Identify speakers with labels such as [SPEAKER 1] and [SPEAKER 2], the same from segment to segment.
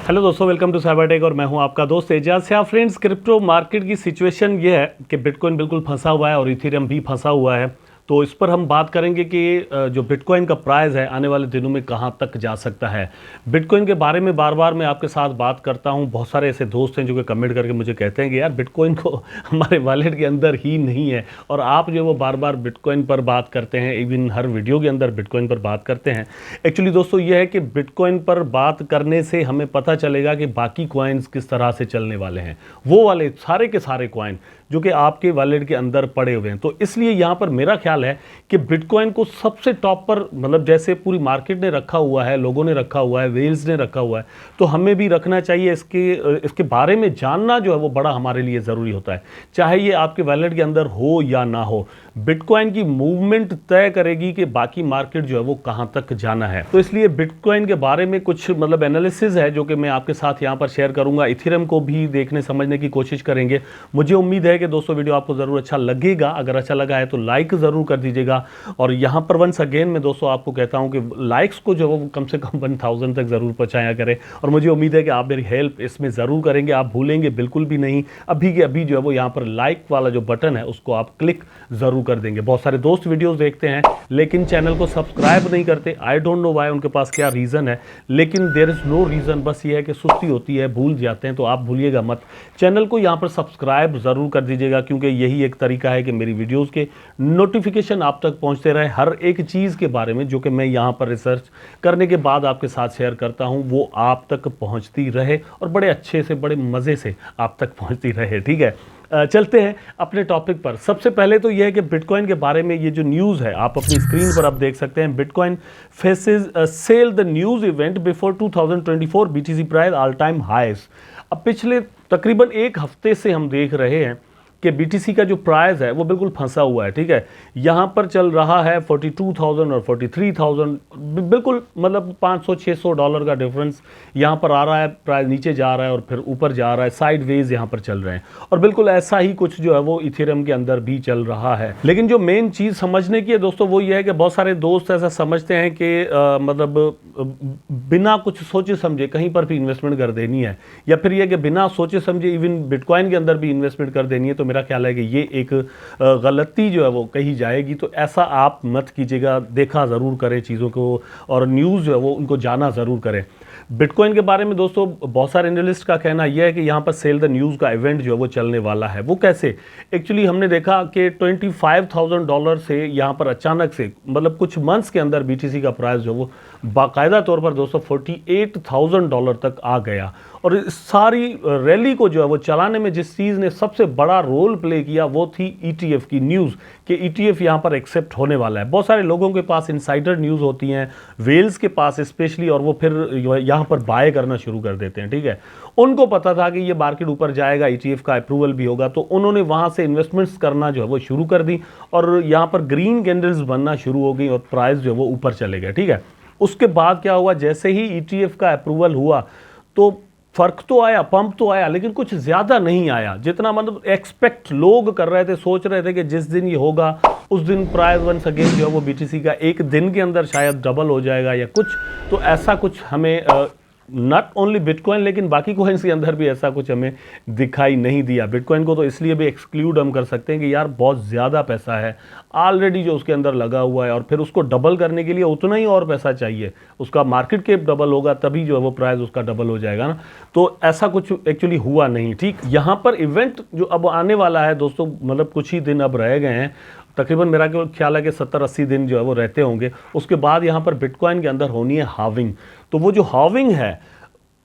[SPEAKER 1] Hello दोस्तों, welcome to Cybertech और मैं हूं आपका दोस्त Ejaz Shah. Friends, crypto market की सिचुएशन ये है कि बिटकॉइन बिल्कुल फंसा हुआ है और इथेरियम भी फंसा हुआ है। तो इस पर हम बात करेंगे कि जो बिटकॉइन का प्राइस है आने वाले दिनों में कहां तक जा सकता है। बिटकॉइन के बारे में बार बार मैं आपके साथ बात करता हूं। बहुत सारे ऐसे दोस्त हैं जो कि कमेंट करके मुझे कहते हैं कि यार बिटकॉइन को हमारे वॉलेट के अंदर ही नहीं है, और आप जो वो बार बार बिटकॉइन पर बात करते हैं, इवन हर वीडियो के अंदर बिटकॉइन पर बात करते हैं। एक्चुअली दोस्तों ये है कि बिटकॉइन पर बात करने से हमें पता चलेगा कि बाकी कॉइन्स किस तरह से चलने वाले हैं, वो वाले सारे के सारे कॉइन जो कि आपके वॉलेट के अंदर पड़े हुए हैं। तो इसलिए यहाँ पर मेरा ख्याल है कि बिटकॉइन को सबसे टॉप पर, मतलब जैसे पूरी मार्केट ने रखा हुआ है, लोगों ने रखा हुआ है, वेल्स ने रखा हुआ है, तो हमें भी रखना चाहिए। इसके बारे में जानना जो है वो बड़ा हमारे लिए ज़रूरी होता है, चाहे ये आपके वॉलेट के अंदर हो या ना हो। बिटकॉइन की मूवमेंट तय करेगी कि बाकी मार्केट जो है वो कहाँ तक जाना है। तो इसलिए बिटकॉइन के बारे में कुछ मतलब एनालिसिस है जो कि मैं आपके साथ यहाँ पर शेयर करूँगा। इथेरियम को भी देखने समझने की कोशिश करेंगे। मुझे उम्मीद है कि दोस्तों वीडियो आपको ज़रूर अच्छा लगेगा। अगर अच्छा लगा है तो लाइक ज़रूर कर दीजिएगा। और यहाँ पर वंस अगेन मैं दोस्तों आपको कहता हूँ कि लाइक्स को जो है वो कम से कम 1000 तक ज़रूर पहुँचाया करें। और मुझे उम्मीद है कि आप मेरी हेल्प इसमें ज़रूर करेंगे, आप भूलेंगे बिल्कुल भी नहीं। अभी के अभी जो है वो यहाँ पर लाइक वाला जो बटन है उसको आप क्लिक ज़रूर कर देंगे। बहुत सारे दोस्त वीडियोस देखते हैं लेकिन चैनल को सब्सक्राइब नहीं करते। आई डोंट नो व्हाई, उनके पास क्या रीज़न है, लेकिन देयर इज़ नो रीज़न। बस ये है कि सुस्ती होती है, भूल जाते हैं। तो आप भूलिएगा मत, चैनल को यहाँ पर सब्सक्राइब ज़रूर कर दीजिएगा, क्योंकि यही एक तरीका है कि मेरी वीडियोज़ के नोटिफिकेशन आप तक पहुँचते रहे। हर एक चीज़ के बारे में जो कि मैं यहाँ पर रिसर्च करने के बाद आपके साथ शेयर करता हूँ वो आप तक पहुँचती रहे और बड़े अच्छे से, बड़े मज़े से आप तक पहुँचती रहे। ठीक है, चलते हैं अपने टॉपिक पर। सबसे पहले तो यह है कि बिटकॉइन के बारे में ये जो न्यूज़ है आप अपनी स्क्रीन पर आप देख सकते हैं। Bitcoin faces sell the news event before 2024 BTC price all time highs. अब पिछले तकरीबन एक हफ्ते से हम देख रहे हैं कि बीटीसी का जो प्राइस है वो बिल्कुल फंसा हुआ है। ठीक है, यहाँ पर चल रहा है 42,000 और 43,000, बिल्कुल मतलब $500-600 का डिफरेंस यहाँ पर आ रहा है। प्राइस नीचे जा रहा है और फिर ऊपर जा रहा है, साइडवेज यहाँ पर चल रहे हैं। और बिल्कुल ऐसा ही कुछ जो है वो इथेरियम के अंदर भी चल रहा है। लेकिन जो मेन चीज़ समझने की है दोस्तों वो ये है कि बहुत सारे दोस्त ऐसा समझते हैं कि मतलब बिना कुछ सोचे समझे कहीं पर भी इन्वेस्टमेंट कर देनी है, या फिर यह कि बिना सोचे समझे इवन बिटकॉइन के अंदर भी इन्वेस्टमेंट कर देनी है। तो मेरा ख्याल है कि ये एक गलती जो है वो कही जाएगी। तो ऐसा आप मत कीजिएगा, देखा ज़रूर करें चीज़ों को, और न्यूज़ जो है वो उनको जाना ज़रूर करें। बिटकॉइन के बारे में दोस्तों बहुत सारे एनालिस्ट का कहना यह है कि यहाँ पर सेल द न्यूज़ का इवेंट जो है वो चलने वाला है। वो कैसे? एक्चुअली हमने देखा कि $25,000 से यहाँ पर अचानक से, मतलब कुछ मंथ्स के अंदर बीटीसी का प्राइस जो वो बाकायदा तौर पर दोस्तों $48,000 तक आ गया। और इस सारी रैली को जो है वो चलाने में जिस चीज़ ने सबसे बड़ा रोल प्ले किया वो थी ईटीएफ की न्यूज़, कि ईटीएफ यहाँ पर एक्सेप्ट होने वाला है। बहुत सारे लोगों के पास इनसाइडर न्यूज़ होती हैं, वेल्स के पास स्पेशली, और वो फिर यहाँ पर बाय करना शुरू कर देते हैं। ठीक है, उनको पता था कि ये मार्केट ऊपर जाएगा, ईटीएफ का अप्रूवल भी होगा, तो उन्होंने वहाँ से इन्वेस्टमेंट्स करना जो है वो शुरू कर दी और यहाँ पर ग्रीन कैंडल्स बनना शुरू हो गई और प्राइस जो है वो ऊपर चले गए। ठीक है, उसके बाद क्या हुआ, जैसे ही ईटीएफ का अप्रूवल हुआ तो फर्क तो आया, पंप तो आया, लेकिन कुछ ज़्यादा नहीं आया जितना मतलब एक्सपेक्ट लोग कर रहे थे। सोच रहे थे कि जिस दिन ये होगा उस दिन प्राइस वंस अगेन जो है वो बीटीसी का एक दिन के अंदर शायद डबल हो जाएगा या कुछ। तो ऐसा कुछ हमें नॉट ओनली बिटकॉइन लेकिन बाकी कॉइन्स के अंदर भी ऐसा कुछ हमें दिखाई नहीं दिया। बिटकॉइन को तो इसलिए भी एक्सक्लूड हम कर सकते हैं कि यार बहुत ज़्यादा पैसा है ऑलरेडी जो उसके अंदर लगा हुआ है, और फिर उसको डबल करने के लिए उतना ही और पैसा चाहिए। उसका मार्केट कैप डबल होगा तभी जो है वो प्राइस उसका डबल हो जाएगा ना। तो ऐसा कुछ एक्चुअली हुआ नहीं। ठीक, यहाँ पर इवेंट जो अब आने वाला है दोस्तों, मतलब कुछ ही दिन अब रह गए हैं, तकरीबन मेरा ख्याल है कि 70-80 दिन जो है वो रहते होंगे। उसके बाद यहाँ पर बिटकॉइन के अंदर होनी है हाविंग। तो वो जो हाविंग है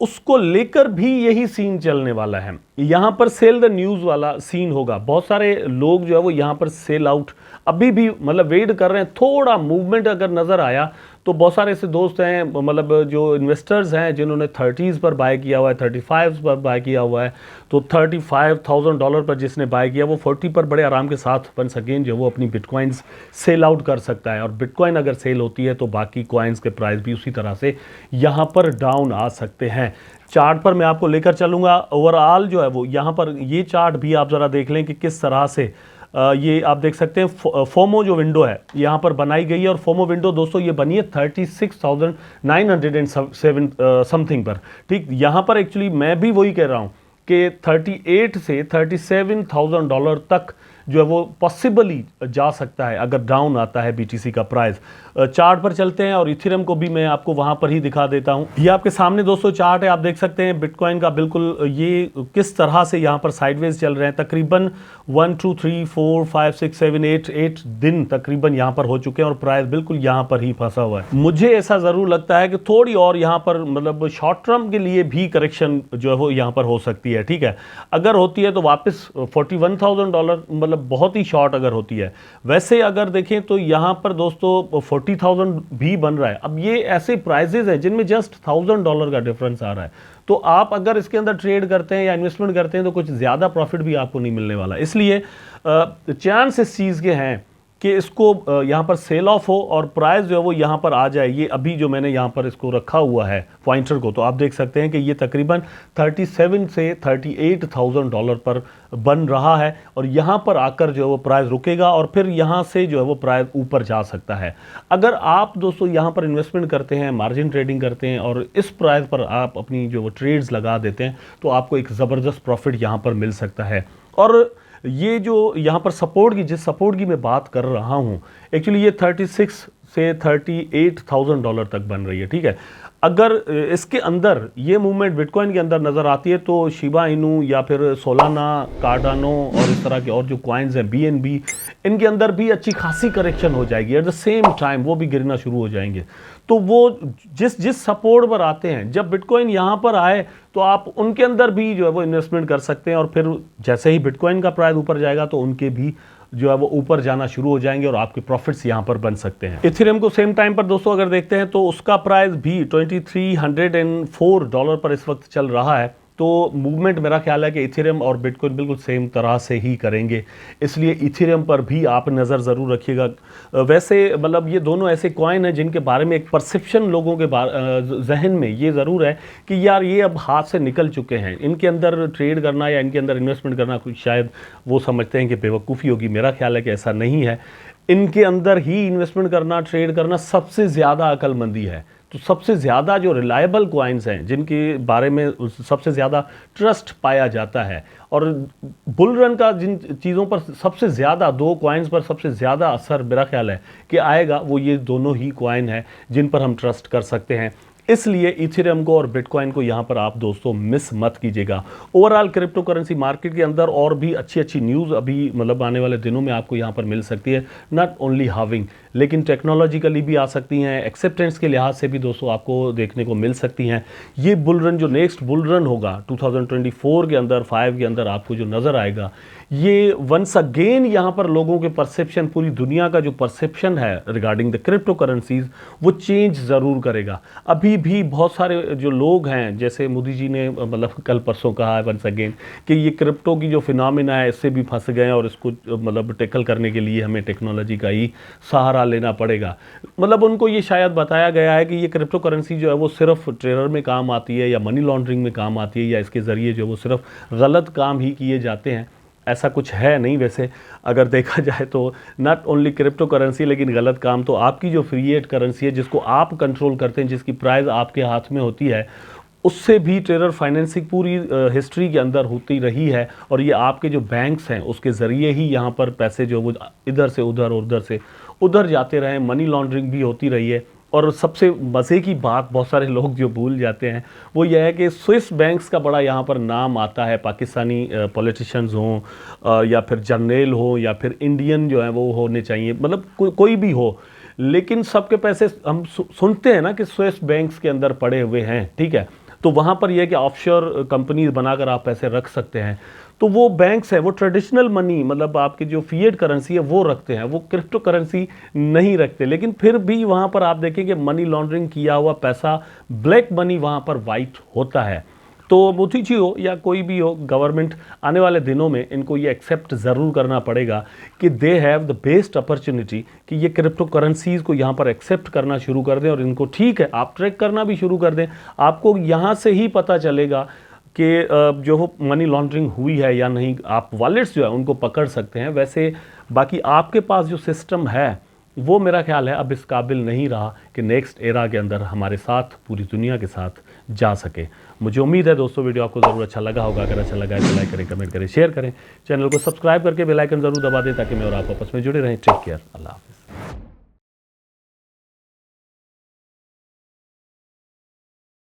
[SPEAKER 1] उसको लेकर भी यही सीन चलने वाला है। यहाँ पर सेल द न्यूज़ वाला सीन होगा। बहुत सारे लोग जो है वो यहाँ पर सेल आउट अभी भी मतलब वेट कर रहे हैं। थोड़ा मूवमेंट अगर नज़र आया तो बहुत सारे ऐसे दोस्त हैं, मतलब जो इन्वेस्टर्स हैं जिन्होंने 30s पर बाय किया हुआ है, 35 पर बाय किया हुआ है। तो $35,000 पर जिसने बाय किया वो 40 पर बड़े आराम के साथ वंस अगेन जो वो अपनी बिटकॉइंस सेल आउट कर सकता है। और बिटकॉइन अगर सेल होती है तो बाकी कॉइन्स के प्राइस भी उसी तरह से यहाँ पर डाउन आ सकते हैं। चार्ट पर मैं आपको लेकर चलूँगा। ओवरऑल जो है वो यहाँ पर ये चार्ट भी आप ज़रा देख लें कि किस तरह से ये आप देख सकते हैं फोमो जो विंडो है यहाँ पर बनाई गई है, और फोमो विंडो दोस्तों ये बनी है 36,907 समथिंग पर। ठीक, यहाँ पर एक्चुअली मैं भी वही कह रहा हूँ कि 38 से $37,000 तक जो है वो पॉसिबली जा सकता है अगर डाउन आता है बीटीसी का प्राइस। चार्ट पर चलते हैं और इथेरियम को भी मैं आपको वहां पर ही दिखा देता हूं। ये आपके सामने दोस्तों चार्ट है, आप देख सकते हैं बिटकॉइन का बिल्कुल ये किस तरह से यहां पर साइडवेज चल रहे हैं। तकरीबन 1 2 3 4 5 6 7 8 दिन तकरीबन यहां पर हो चुके हैं और प्राइस बिल्कुल यहां पर ही फंसा हुआ है। मुझे ऐसा जरूर लगता है कि थोड़ी और यहां पर मतलब शॉर्ट टर्म के लिए भी करेक्शन जो है वो यहां पर हो सकती है। ठीक है, अगर होती है तो वापस $41,000 मतलब बहुत ही शॉर्ट अगर होती है। वैसे अगर देखें तो यहां पर दोस्तों 40,000 भी बन रहा है। अब ये ऐसे प्राइजेस हैं जिनमें जस्ट $1,000 का डिफरेंस आ रहा है, तो आप अगर इसके अंदर ट्रेड करते हैं या इन्वेस्टमेंट करते हैं तो कुछ ज़्यादा प्रॉफिट भी आपको नहीं मिलने वाला। इसलिए चांस इस चीज़ के हैं कि इसको यहाँ पर सेल ऑफ हो और प्राइस जो है वो यहाँ पर आ जाए। ये अभी जो मैंने यहाँ पर इसको रखा हुआ है पॉइंटर को, तो आप देख सकते हैं कि ये तकरीबन 37 से $38,000 पर बन रहा है, और यहाँ पर आकर जो है वो प्राइस रुकेगा और फिर यहाँ से जो है वो प्राइस ऊपर जा सकता है। अगर आप दोस्तों यहाँ पर इन्वेस्टमेंट करते हैं, मार्जिन ट्रेडिंग करते हैं और इस प्राइस पर आप अपनी जो वो ट्रेड्स लगा देते हैं तो आपको एक ज़बरदस्त प्रॉफिट यहाँ पर मिल सकता है। और ये जो यहाँ पर सपोर्ट की, जिस सपोर्ट की मैं बात कर रहा हूँ, एक्चुअली ये 36 से $38,000 तक बन रही है। ठीक है, अगर इसके अंदर ये मूवमेंट बिटकॉइन के अंदर नज़र आती है तो शिबा इनू या फिर सोलाना, कार्डानो और इस तरह के और जो कॉइन्स हैं BNB, इनके अंदर भी अच्छी खासी करेक्शन हो जाएगी। एट द सेम टाइम वो भी गिरना शुरू हो जाएंगे। तो वो जिस सपोर्ट पर आते हैं, जब बिटकॉइन यहाँ पर आए तो आप उनके अंदर भी जो है वो इन्वेस्टमेंट कर सकते हैं, और फिर जैसे ही बिटकॉइन का प्राइस ऊपर जाएगा तो उनके भी जो है वो ऊपर जाना शुरू हो जाएंगे और आपके प्रॉफिट्स यहां पर बन सकते हैं। इथेरियम को सेम टाइम पर दोस्तों अगर देखते हैं तो उसका प्राइस भी $2,304 पर इस वक्त चल रहा है। तो मूवमेंट मेरा ख्याल है कि इथेरियम और बिटकॉइन बिल्कुल सेम तरह से ही करेंगे, इसलिए इथेरियम पर भी आप नज़र ज़रूर रखिएगा। वैसे मतलब ये दोनों ऐसे कॉइन हैं जिनके बारे में एक परसेप्शन लोगों के जहन में ये ज़रूर है कि यार ये अब हाथ से निकल चुके हैं, इनके अंदर ट्रेड करना या इनके अंदर इन्वेस्टमेंट करना कुछ शायद वो समझते हैं कि बेवकूफ़ी होगी। मेरा ख्याल है कि ऐसा नहीं है, इनके अंदर ही इन्वेस्टमेंट करना, ट्रेड करना सबसे ज़्यादा अक्लमंदी है। तो सबसे ज़्यादा जो रिलायबल कॉइन्स हैं, जिनके बारे में सबसे ज़्यादा ट्रस्ट पाया जाता है, और बुल रन का जिन चीज़ों पर सबसे ज़्यादा, दो कॉइन्स पर सबसे ज़्यादा असर मेरा ख्याल है कि आएगा, वो ये दोनों ही कॉइन हैं जिन पर हम ट्रस्ट कर सकते हैं। इसलिए इथेरियम को और बिटकॉइन को यहाँ पर आप दोस्तों मिस मत कीजिएगा। ओवरऑल क्रिप्टो करेंसी मार्केट के अंदर और भी अच्छी अच्छी न्यूज़ अभी मतलब आने वाले दिनों में आपको यहाँ पर मिल सकती है। नॉट ओनली हाविंग, लेकिन टेक्नोलॉजिकली भी आ सकती हैं, एक्सेप्टेंस के लिहाज से भी दोस्तों आपको देखने को मिल सकती हैं। ये बुल रन जो नेक्स्ट बुल रन होगा 2024 के अंदर, 5 के अंदर आपको जो नज़र आएगा, ये वंस अगेन यहाँ पर लोगों के परसेप्शन, पूरी दुनिया का जो परसेप्शन है रिगार्डिंग द क्रिप्टो करेंसीज, वो चेंज ज़रूर करेगा। अभी भी बहुत सारे जो लोग हैं, जैसे मोदी जी ने मतलब कल परसों कहा है वंस अगेन कि ये क्रिप्टो की जो फिनोमिना है इससे भी फंस गए हैं और इसको मतलब टैकल करने के लिए हमें टेक्नोलॉजी का ही सहारा लेना पड़ेगा। मतलब उनको ये शायद बताया गया है कि ये क्रिप्टो करेंसी जो है वो सिर्फ टेरर में काम आती है या मनी लॉन्ड्रिंग में काम आती है, या इसके ज़रिए जो वो सिर्फ गलत काम ही किए जाते हैं। ऐसा कुछ है नहीं। वैसे अगर देखा जाए तो नॉट ओनली क्रिप्टो करेंसी, लेकिन गलत काम तो आपकी जो फिएट करेंसी है, जिसको आप कंट्रोल करते हैं, जिसकी प्राइस आपके हाथ में होती है, उससे भी टेरर फाइनेंसिंग पूरी हिस्ट्री के अंदर होती रही है। और ये आपके जो बैंक्स हैं उसके ज़रिए ही यहाँ पर पैसे जो वो इधर से उधर और उधर से उधर जाते रहे, मनी लॉन्ड्रिंग भी होती रही है। और सबसे मज़े की बात बहुत सारे लोग जो भूल जाते हैं वो ये है कि स्विस बैंक्स का बड़ा यहाँ पर नाम आता है, पाकिस्तानी पॉलिटिशियंस हों या फिर जर्नल हो या फिर इंडियन जो है वो होने चाहिए, मतलब कोई भी हो, लेकिन सबके पैसे हम सुनते हैं ना कि स्विस बैंक्स के अंदर पड़े हुए हैं। ठीक है, तो वहाँ पर यह कि ऑफशोर कंपनीज बनाकर आप पैसे रख सकते हैं। तो वो बैंक्स है वो ट्रेडिशनल मनी, मतलब आपकी जो फिएट करेंसी है वो रखते हैं, वो क्रिप्टो करेंसी नहीं रखते। लेकिन फिर भी वहाँ पर आप देखेंगे मनी लॉन्ड्रिंग किया हुआ पैसा, ब्लैक मनी वहाँ पर वाइट होता है। तो मोदी जी हो या कोई भी हो, गवर्नमेंट आने वाले दिनों में इनको ये एक्सेप्ट ज़रूर करना पड़ेगा कि they have the best opportunity कि ये क्रिप्टो करेंसीज़ को यहाँ पर एक्सेप्ट करना शुरू कर दें। और इनको ठीक है, आप ट्रैक करना भी शुरू कर दें, आपको यहाँ से ही पता चलेगा कि जो मनी लॉन्ड्रिंग हुई है या नहीं, आप वॉलेट्स जो है उनको पकड़ सकते हैं। वैसे बाकी आपके पास जो सिस्टम है वो मेरा ख्याल है अब इस काबिल नहीं रहा कि नेक्स्ट एरा के अंदर हमारे साथ, पूरी दुनिया के साथ जा सके। मुझे उम्मीद है दोस्तों वीडियो आपको ज़रूर अच्छा लगा होगा। अगर अच्छा लगा है तो लाइक करें, कमेंट करें, शेयर करें, चैनल को सब्सक्राइब करके बेल आइकन ज़रूर दबा दें ताकि मैं और आप आपस में जुड़े रहें। टेक केयर, अल्लाह हाफ़िज़।